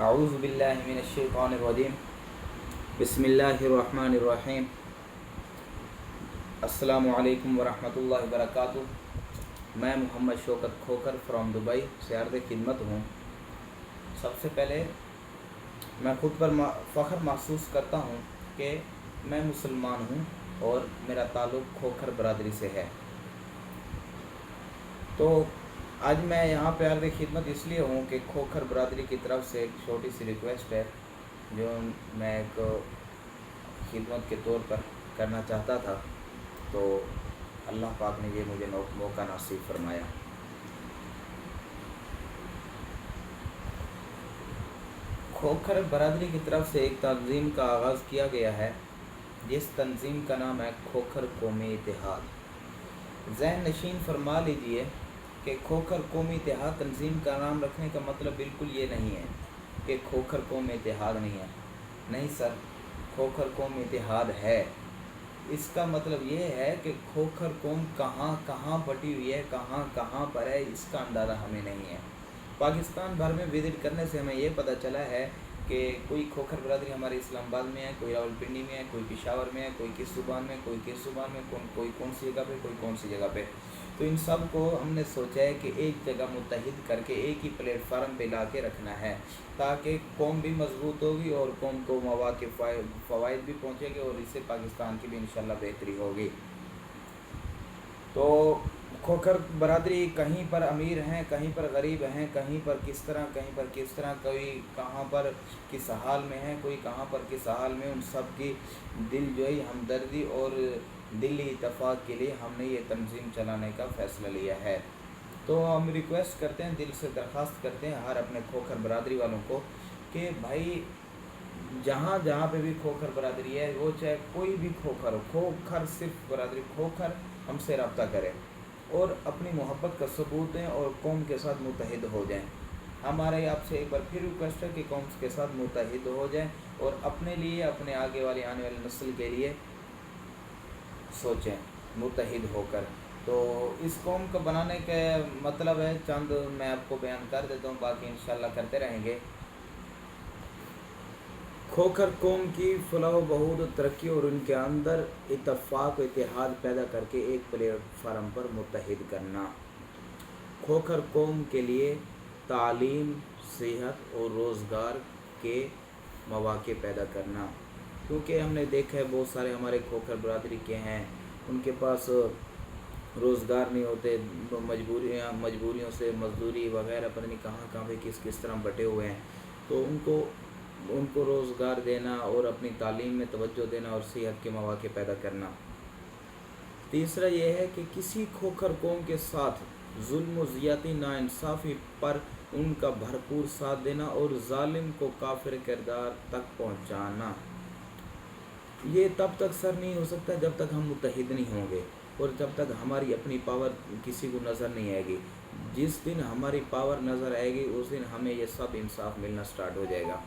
اعوذ باللہ من الشیطان الرجیم بسم اللہ الرحمن الرحیم السلام علیکم ورحمۃ اللہ وبرکاتہ۔ میں محمد شوکت کھوکر فرام دبئی سے عرض خدمت ہوں۔ سب سے پہلے میں خود پر فخر محسوس کرتا ہوں کہ میں مسلمان ہوں اور میرا تعلق کھوکھر برادری سے ہے۔ تو آج میں یہاں پہ عرض خدمت اس لیے ہوں کہ کھوکھر برادری کی طرف سے ایک چھوٹی سی ریکویسٹ ہے جو میں ایک خدمت کے طور پر کرنا چاہتا تھا، تو اللہ پاک نے یہ مجھے موقع نصیب فرمایا۔ کھوکھر برادری کی طرف سے ایک تنظیم کا آغاز کیا گیا ہے جس تنظیم کا نام ہے کھوکھر قومی اتحاد۔ ذہن نشین فرما لیجئے کہ کھوکھر قومی اتحاد تنظیم کا نام رکھنے کا مطلب بالکل یہ نہیں ہے کہ کھوکھر قوم اتحاد نہیں ہے۔ نہیں سر، کھوکھر قوم اتحاد ہے۔ اس کا مطلب یہ ہے کہ کھوکھر قوم کہاں کہاں بٹی ہوئی ہے، کہاں کہاں پر ہے، اس کا اندازہ ہمیں نہیں ہے۔ پاکستان بھر میں وزٹ کرنے سے ہمیں یہ پتہ چلا ہے کہ کوئی کھوکھر برادری ہمارے اسلام آباد میں ہے، کوئی راولپنڈی میں ہے، کوئی پشاور میں ہے، کوئی کس صوبہ میں، کوئی کس صوبہ میں، کوئی کون سی جگہ پہ، کوئی کون سی جگہ پہ۔ تو ان سب کو ہم نے سوچا ہے کہ ایک جگہ متحد کر کے ایک ہی پلیٹ فارم پہ لا کے رکھنا ہے، تاکہ قوم بھی مضبوط ہوگی اور قوم کو مواقع فوائد بھی پہنچے گے اور اس سے پاکستان کی بھی انشاءاللہ بہتری ہوگی۔ تو کھوکھر برادری کہیں پر امیر ہیں، کہیں پر غریب ہیں، کہیں پر کس طرح، کہیں پر کس طرح، کوئی کہاں پر کس حال میں ہے، کوئی کہاں پر کس حال میں، ان سب کی دل جوئی، ہمدردی اور دلی اتفاق کے لیے ہم نے یہ تنظیم چلانے کا فیصلہ لیا ہے۔ تو ہم ریکویسٹ کرتے ہیں، دل سے درخواست کرتے ہیں ہر اپنے کھوکھر برادری والوں کو کہ بھائی جہاں جہاں پہ بھی کھوکھر برادری ہے، وہ چاہے کوئی بھی کھوکھر ہو، کھوکھر صرف برادری کھوکھر ہم سے رابطہ کرے اور اپنی محبت کا ثبوت دیں اور قوم کے ساتھ متحد ہو جائیں۔ ہمارے آپ سے ایک بار پھر ریکویسٹ ہے کہ قوم کے ساتھ متحد ہو جائیں اور اپنے لیے، اپنے آنے والی نسل کے لیے سوچیں متحد ہو کر۔ تو اس قوم کو بنانے کا مطلب ہے چند میں آپ کو بیان کر دیتا ہوں، باقی انشاءاللہ کرتے رہیں گے۔ کھوکھر قوم کی فلاح و بہبود و ترقی اور ان کے اندر اتفاق و اتحاد پیدا کر کے ایک پلیٹ فارم پر متحد کرنا۔ کھوکھر قوم کے لیے تعلیم، صحت اور روزگار کے مواقع پیدا کرنا، کیونکہ ہم نے دیکھا ہے بہت سارے ہمارے کھوکھر برادری کے ہیں، ان کے پاس روزگار نہیں ہوتے، مجبوریوں سے مزدوری وغیرہ پتہ نہیں کہاں کہاں پہ کس طرح بٹے ہوئے ہیں۔ تو ان کو روزگار دینا اور اپنی تعلیم میں توجہ دینا اور صحت کے مواقع پیدا کرنا۔ تیسرا یہ ہے کہ کسی کھوکھر قوم کے ساتھ ظلم و زیادتی، ناانصافی پر ان کا بھرپور ساتھ دینا اور ظالم کو کافر کردار تک پہنچانا۔ یہ تب تک سر نہیں ہو سکتا جب تک ہم متحد نہیں ہوں گے اور جب تک ہماری اپنی پاور کسی کو نظر نہیں آئے گی۔ جس دن ہماری پاور نظر آئے گی اس دن ہمیں یہ سب انصاف ملنا سٹارٹ ہو جائے گا۔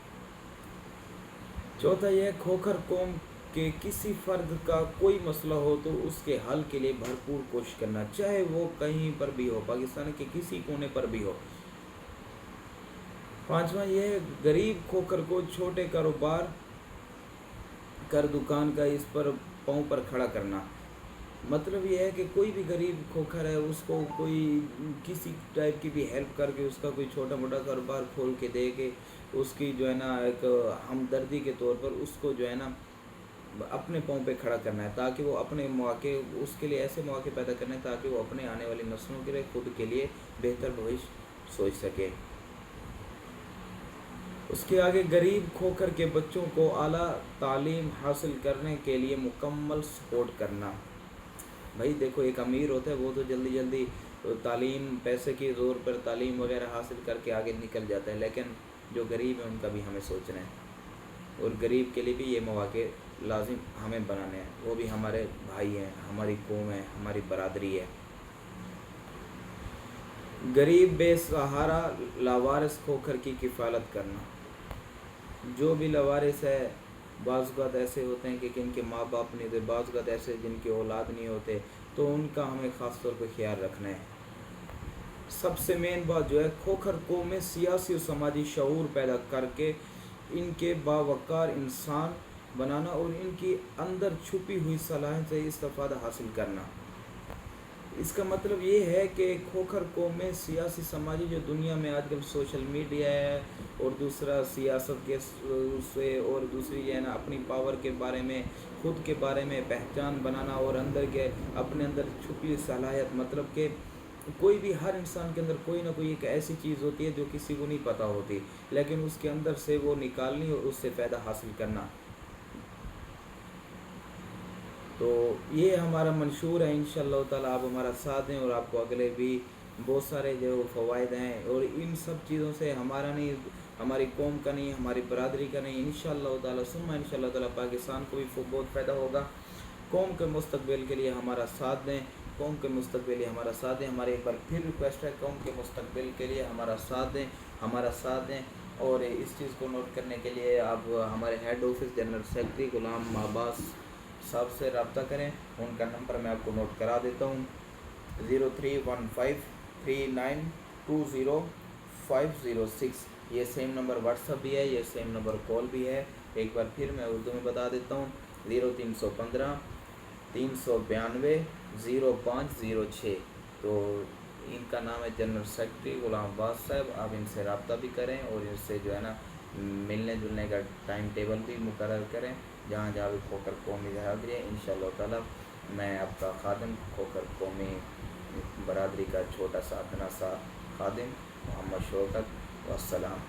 چوتھا یہ کھوکھر قوم کے کسی فرد کا کوئی مسئلہ ہو تو اس کے حل کے لیے بھرپور کوشش کرنا، چاہے وہ کہیں پر بھی ہو، پاکستان کے کسی کونے پر بھی ہو۔ پانچواں یہ ہے غریب کھوکھر کو چھوٹے کاروبار کر دکان کا اس پر پاؤں پر کھڑا کرنا۔ مطلب یہ ہے کہ کوئی بھی غریب کھوکھر ہے، اس کو کوئی کسی ٹائپ کی بھی ہیلپ کر کے اس کا کوئی چھوٹا موٹا کاروبار کھول کے دے کے اس کی جو ہے نا ایک ہمدردی کے طور پر اس کو جو ہے نا اپنے پاؤں پہ کھڑا کرنا ہے، تاکہ وہ اپنے مواقع، اس کے لیے ایسے مواقع پیدا کرنا ہے تاکہ وہ اپنے آنے والی نسلوں کے لیے، خود کے لیے بہتر بھوش سوچ سکے۔ اس کے آگے غریب کھوکھر کے بچوں کو اعلیٰ تعلیم حاصل کرنے کے لیے مکمل سپورٹ کرنا۔ بھائی دیکھو، ایک امیر ہوتا ہے وہ تو جلدی تعلیم، پیسے کی زور پر تعلیم وغیرہ حاصل کر کے آگے نکل جاتا ہے، لیکن جو غریب ہے ان کا بھی ہمیں سوچنا ہے اور غریب کے لیے بھی یہ مواقع لازم ہمیں بنانے ہیں، وہ بھی ہمارے بھائی ہیں، ہماری قوم ہے، ہماری برادری ہے۔ غریب بے سہارا لاوارث کھوکھر کی کفالت کرنا۔ جو بھی لاوارث ہے، بعض اوقات ایسے ہوتے ہیں کہ جن کے ماں باپ نہیں ہوتے، بعض اوقات ایسے جن کے اولاد نہیں ہوتے، تو ان کا ہمیں خاص طور پہ خیال رکھنا ہے۔ سب سے مین بات جو ہے کھوکھر قوم میں سیاسی و سماجی شعور پیدا کر کے ان کے باوقار انسان بنانا اور ان کی اندر چھپی ہوئی صلاحیت سے استفادہ حاصل کرنا۔ اس کا مطلب یہ ہے کہ کھوکھر قوم میں سیاسی سماجی جو دنیا میں آج کل سوشل میڈیا ہے اور دوسرا سیاست کے سے اور دوسری جو ہے نا اپنی پاور کے بارے میں خود کے بارے میں پہچان بنانا اور اندر کے اپنے اندر چھپی صلاحیت، مطلب کہ کوئی بھی ہر انسان کے اندر کوئی نہ کوئی ایک ایسی چیز ہوتی ہے جو کسی کو نہیں پتہ ہوتی، لیکن اس کے اندر سے وہ نکالنی اور اس سے فائدہ حاصل کرنا۔ تو یہ ہمارا منشور ہے، انشاءاللہ تعالیٰ آپ ہمارا ساتھ دیں اور آپ کو اگلے بھی بہت سارے جو فوائد ہیں اور ان سب چیزوں سے ہمارا نہیں، ہماری قوم کا نہیں، ہماری برادری کا نہیں، انشاءاللہ تعالیٰ ثم انشاءاللہ تعالیٰ پاکستان کو بھی بہت فائدہ ہوگا۔ قوم کے مستقبل کے لیے ہمارا ساتھ دیں، قوم کے مستقبل کے لیے ہمارا ساتھ دیں۔ ہمارے ایک بار پھر ریکویسٹ ہے، قوم کے مستقبل کے لیے ہمارا ساتھ دیں، ہمارا ساتھ دیں۔ اور اس چیز کو نوٹ کرنے کے لیے آپ ہمارے head office general secretary Ghulam Abbas صاحب سے رابطہ کریں، ان کا نمبر میں آپ کو نوٹ کرا دیتا ہوں، 031539200506۔ یہ سیم نمبر واٹس ایپ بھی ہے، یہ سیم نمبر کال بھی ہے۔ ایک بار پھر میں اردو میں بتا دیتا ہوں، 0315 392 0506۔ تو ان کا نام ہے جنرل سیکرٹری غلام عباس صاحب، آپ ان سے رابطہ بھی کریں اور ان سے جو ہے نا ملنے جلنے کا ٹائم ٹیبل بھی مقرر کریں جہاں جہاں بھی کھوکھر قومی برادری ہے۔ انشاءاللہ تعالیٰ میں آپ کا خادم، کھوکھر قومی برادری کا چھوٹا سا اتنا سا خادم محمد شوکت، والسلام۔